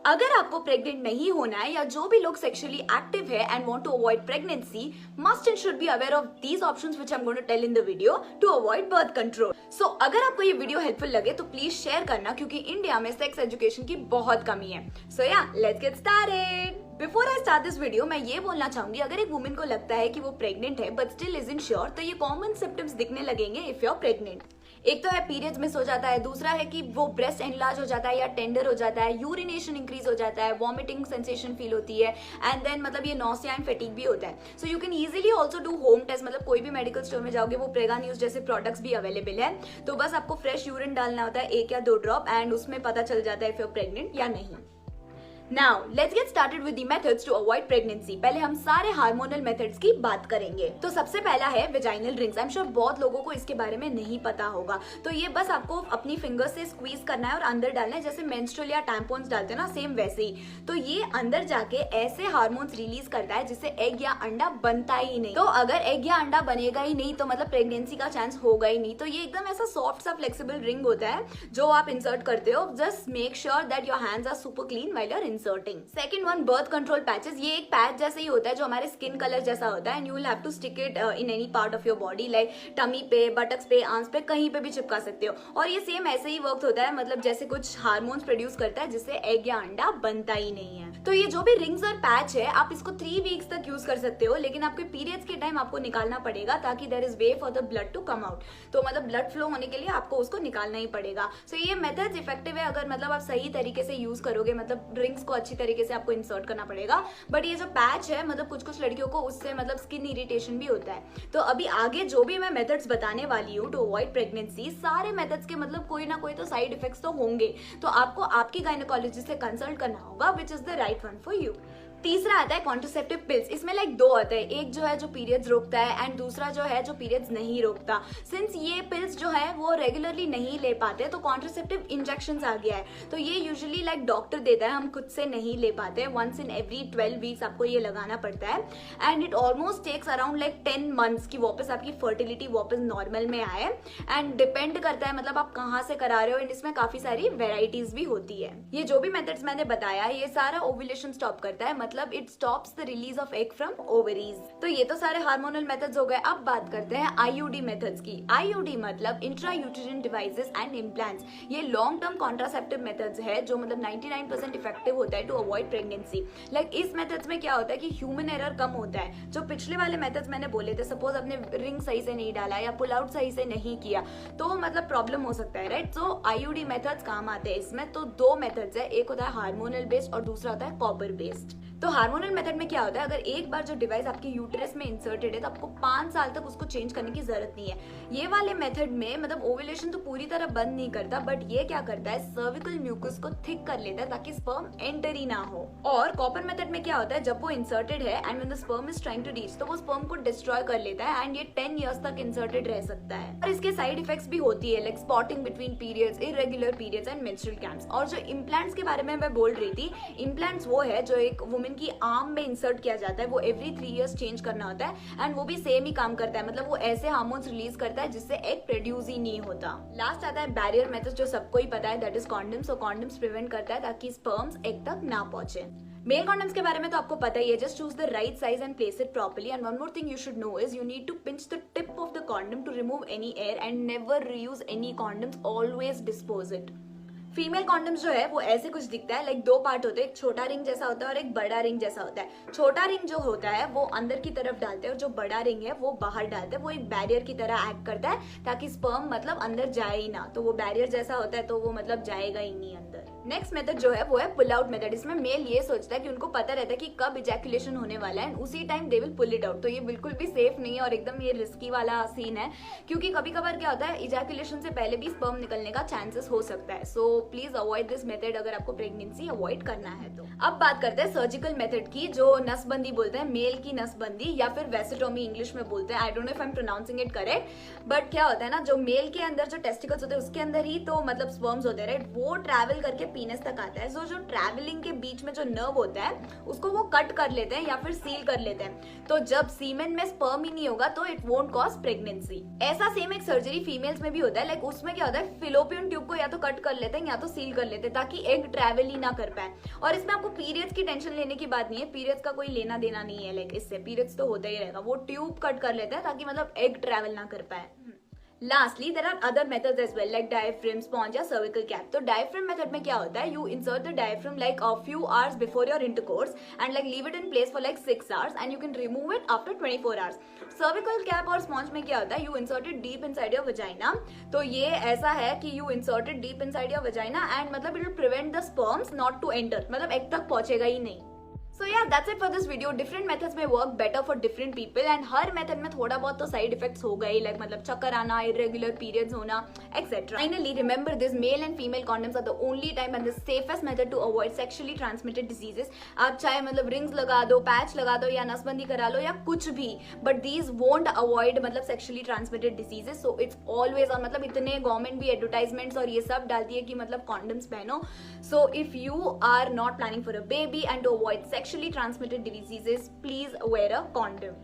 अगर आपको प्रेग्नेंट नहीं होना है या जो भी लोग सेक्सुअली एक्टिव है and want to avoid pregnancy must and should be aware of these options which I am going to tell in the video to avoid birth control. So अगर आपको ये वीडियो हेल्पफुल लगे तो please share करना, क्योंकि India में sex education की बहुत कमी है। सो या let's get started. Before I start this video मैं ये बोलना चाहूंगी, अगर एक वुमेन को लगता है कि वो प्रेग्नेंट है बट स्टिल इजंट श्योर, तो ये कॉमन सिम्टम्स दिखने लगेंगे इफ यू आर प्रेग्नेंट। एक तो है पीरियड्स मिस हो जाता है, दूसरा है कि वो ब्रेस्ट एनलार्ज हो जाता है या टेंडर हो जाता है, यूरिनेशन इंक्रीज हो जाता है, वॉमिटिंग सेंसेशन फील होती है, एंड देन मतलब ये नॉसिया एंड फैटिग भी होता है। So you can easily also do home test, मतलब कोई भी मेडिकल स्टोर में जाओगे वो प्रेगा न्यूज जैसे प्रोडक्ट्स भी अवेलेबल है। तो बस आपको फ्रेश यूरिन डालना होता है 1 या 2 ड्रॉप एंड उसमें पता चल जाता है इफ यू आर प्रेग्नेंट या नहीं। Now, let's get started with the methods to avoid pregnancy. पहले हम सारे हार्मोनल मेथड्स की बात करेंगे। तो सबसे पहला है vaginal rings. I am sure बहुत लोगों को इसके बारे में नहीं पता होगा। तो ये बस आपको अपनी फिंगर से स्क्वीज करना है और अंदर डालना है, जैसे मेंस्ट्रुअल या टैम्पॉन्स डालते हैं ना, सेम वैसे ही। तो ये अंदर जाके ऐसे हार्मोन्स रिलीज करता है जिससे एग या अंडा बनता ही नहीं। तो अगर एग या अंडा बनेगा ही नहीं तो मतलब प्रेगनेंसी का चांस होगा ही नहीं। तो ये एकदम ऐसा सॉफ्ट सा फ्लेक्सिबल रिंग होता है जो आप इंसर्ट करते हो। Just make sure that your hands are super clean while you are inserting. Second one, birth control patches. ये एक पैच जैसे ही होता है जो हमारे स्किन कलर जैसा होता है, and you will have to stick it in any part of your body, like tummy पे, बटक्स पे, आर्म्स पे, कहीं पे भी चिपका सकते हो। और ये सेम ऐसे ही वर्क होता है, मतलब जैसे कुछ हार्मोन्स प्रोड्यूस करता है जिससे एग या अंडा बनता ही नहीं है। तो ये जो भी रिंग्स और पैच है आप इसको 3 वीक्स तक यूज कर सकते हो, लेकिन आपके पीरियड्स के टाइम आपको निकालना पड़ेगा ताकि there is way for the blood to come out. तो मतलब ब्लड फ्लो होने के लिए आपको उसको निकालना ही पड़ेगा। सो ये मेथड इफेक्टिव है अगर मतलब आप सही तरीके से यूज करोगे, मतलब रिंग्स को अच्छी तरीके से आपको इंसर्ट करना पड़ेगा। बट ये जो पैच है, मतलब कुछ लड़कियों को उससे मतलब स्किन इरिटेशन भी होता है। तो अभी आगे जो भी मैं मेथड्स बताने वाली हूँ टू अवॉइड प्रेगनेंसी, सारे मेथड्स के मतलब कोई ना कोई तो साइड इफेक्ट्स तो होंगे। तो आपको आपकी गायनेकोलॉजिस्ट से कंसल्ट करना होगा which is the right one for you. तीसरा आता है कॉन्ट्रासेप्टिव पिल्स। इसमें लाइक 2 आते हैं, एक जो है जो पीरियड्स रोकता है एंड दूसरा जो है जो पीरियड्स नहीं रोकता। सिंस ये पिल्स जो है वो रेगुलरली नहीं ले पाते तो कॉन्ट्रासेप्टिव इंजेक्शंस आ गया है। तो ये यूजुअली लाइक डॉक्टर देता है, हम खुद से नहीं ले पाते। वंस इन एवरी 12 वीक्स आपको ये लगाना पड़ता है and it almost takes around like 10 months की वापस आपकी फर्टिलिटी वापस नॉर्मल में आए। एंड डिपेंड करता है मतलब आप कहाँ से करा रहे हो, एंड इसमें काफी सारी वेराइटीज भी होती है। ये जो भी मेथड्स मैंने बताया ये सारा ओव्यूलेशन स्टॉप करता है, मतलब it stops the release of egg from ovaries. तो ये तो सारे हार्मोनल मेथड्स हो गए। अब बात करते हैं आईयूडी मेथड्स की। आईयूडी मतलब इंट्रा यूटेरिन डिवाइसेस एंड इम्प्लांट्स। ये लॉन्ग टर्म कॉन्ट्रासेप्टिव मेथड्स है जो मतलब 99% इफेक्टिव होता है टू अवॉइड प्रेगनेंसी। लाइक इस मेथड्स में क्या होता है कि ह्यूमन एरर कम होता है। जो पिछले वाले मेथड्स मैंने बोले थे, सपोज आपने रिंग सही से नहीं डाला या पुल आउट सही से नहीं किया तो मतलब प्रॉब्लम हो सकता है, राइट। तो आईयूडी मेथड्स काम आते हैं इसमें। तो 2 मेथड्स है, एक होता है हार्मोनल बेस्ड और दूसरा होता है कॉपर बेस्ड। तो हार्मोनल मेथड में क्या होता है, अगर एक बार जो डिवाइस आपके यूटेरस में इंसर्टेड है तो आपको 5 साल तक उसको चेंज करने की जरूरत नहीं है। ये वाले मेथड में मतलब ओव्यूलेशन तो पूरी तरह बंद नहीं करता, बट ये क्या करता है सर्विकल म्यूकस को थिक कर लेता है ताकि स्पर्म एंटर ही ना हो। और कॉपर मेथड में क्या होता है, जब वो इंसर्टेड है and when the sperm is trying to reach तो वो स्पर्म को डिस्ट्रॉय कर लेता है एंड ये 10 इयर्स तक इंसर्टेड रह सकता है। और इसके साइड इफेक्ट्स भी होती है, like spotting between periods, irregular periods and menstrual cramps. और जो इम्प्लांट्स के बारे में मैं बोल रही थी, इम्प्लांट्स वो है जो एक वुमेन की आर्म में इंसर्ट किया जाता है, वो एवरी 3 इयर्स चेंज करना होता है एंड वो भी सेम ही काम करता है, मतलब वो ऐसे हार्मोन्स रिलीज करता है जिससे एग प्रोड्यूस ही नहीं होता। लास्ट आता है बैरियर मेथड, जो सबको ही पता है, that is condoms. So condoms prevent करता है ताकि स्पर्म्स एग तक ना पहुंचे। मेल कॉन्डम्स के बारे में तो आपको पता ही है, just choose the right size and place it properly. And one more thing you should know is you need to pinch the tip of the condom to remove any air and never reuse any condoms, always dispose it. Female condoms जो है वो ऐसे कुछ दिखता है, like 2 part होते हैं, एक छोटा रिंग जैसा होता है और एक बड़ा रिंग जैसा होता है। छोटा रिंग जो होता है वो अंदर की तरफ डालते हैं और जो बड़ा रिंग है वो बाहर डालते हैं। वो एक बैरियर की तरह एक्ट करता है ताकि स्पर्म मतलब अंदर जाए ही ना। तो वो बैरियर जैसा होता है तो वो मतलब जाएगा ही नहीं अंदर। नेक्स्ट मेथड जो है वो है पुल आउट मेथड। इसमें मेल ये सोचता है कि उनको पता रहता है कि कब इजैकुलेशन होने वाला है, उसी time they will pull it out. तो ये बिल्कुल भी सेफ नहीं है और एकदम ये रिस्की वाला सीन है, क्योंकि कभी कभार क्या होता है इजैकुलेशन से पहले भी स्पर्म निकलने का चांसेस हो सकता है। So please avoid this method अगर आपको प्रेगनेंसी अवॉइड करना है तो। अब बात करते हैं सर्जिकल मेथड की, जो नसबंदी बोलते हैं, मेल की नसबंदी या फिर वेसेटोमी इंग्लिश में बोलते हैं। I don't know if I am pronouncing it correct, but क्या होता है ना, जो मेल के अंदर जो टेस्टिकल्स होते हैं उसके अंदर ही तो मतलब स्पर्म्स होते हैं, राइट। वो ट्रैवल करके पीनस तक आता है, सो जो ट्रैवलिंग के बीच में जो नर्व होता है उसको वो कट कर लेते हैं या फिर सील कर लेते हैं। तो जब सीमेन में स्पर्म ही नहीं होगा तो इट वोंट कॉज प्रेगनेंसी। ऐसा सेम एक सर्जरी फीमेल्स में भी होता है, लाइक उसमें क्या होता है, फिलोपियन ट्यूब को या तो कट कर लेते हैं या तो सील कर लेते हैं ताकि एग ट्रैवल ही ना कर पाए। और इसमें आपको पीरियड्स की टेंशन लेने की बात नहीं है, पीरियड्स का कोई लेना देना नहीं है, लाइक इससे पीरियड्स तो होता ही रहेगा, वो ट्यूब कट कर लेते हैं ताकि मतलब एग ट्रैवल ना कर पाए। Lastly, there are other methods as well like diaphragm, sponge या cervical cap. तो diaphragm method में क्या होता है, you insert the diaphragm like a few hours before your intercourse and like leave it in place for like 6 hours and you can remove it after 24 hours. Cervical cap और sponge में क्या होता है, you insert it deep inside your vagina. तो ये ऐसा है कि you insert it deep inside your vagina and मतलब it will prevent the sperms not to enter, मतलब egg तक पहुंचेगा ही नहीं। So yeah, that's it for this video. Different methods may work better for different people and her method में थोड़ा बहुत तो side effects हो गए, like मतलब चक्कर आना, irregular periods होना, etc. Finally, remember this: male and female condoms are the only time and the safest method to avoid sexually transmitted diseases. आप चाहे मतलब rings लगा दो, patch लगा दो या नसबंदी करा लो या कुछ भी, but these won't avoid मतलब sexually transmitted diseases. So it's always on, मतलब इतने government भी advertisements और ये सब डालती है कि मतलब condoms पहनो. So if you are not planning for a baby and to avoid sexually transmitted diseases, please wear a condom.